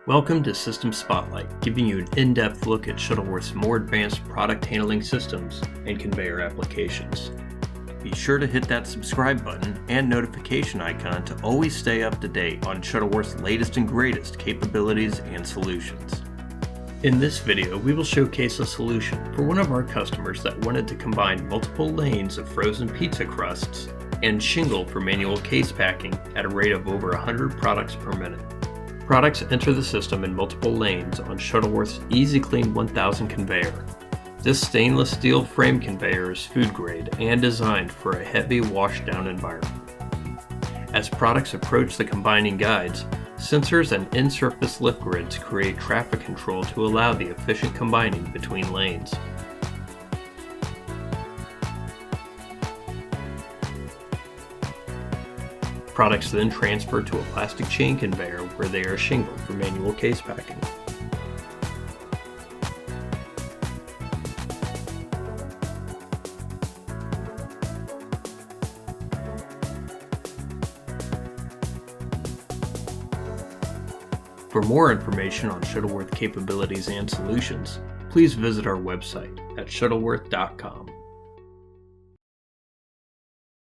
Welcome to System Spotlight, giving you an in-depth look at Shuttleworth's more advanced product handling systems and conveyor applications. Be sure to hit that subscribe button and notification icon to always stay up to date on Shuttleworth's latest and greatest capabilities and solutions. In this video, we will showcase a solution for one of our customers that wanted to combine multiple lanes of frozen pizza crusts and shingle for manual case packing at a rate of over 100 products per minute. Products enter the system in multiple lanes on Shuttleworth's EasyClean 1000 conveyor. This stainless steel frame conveyor is food grade and designed for a heavy wash-down environment. As products approach the combining guides, sensors and in-surface lift grids create traffic control to allow the efficient combining between lanes. Products then transfer to a plastic chain conveyor where they are shingled for manual case packing. For more information on Shuttleworth capabilities and solutions, please visit our website at shuttleworth.com.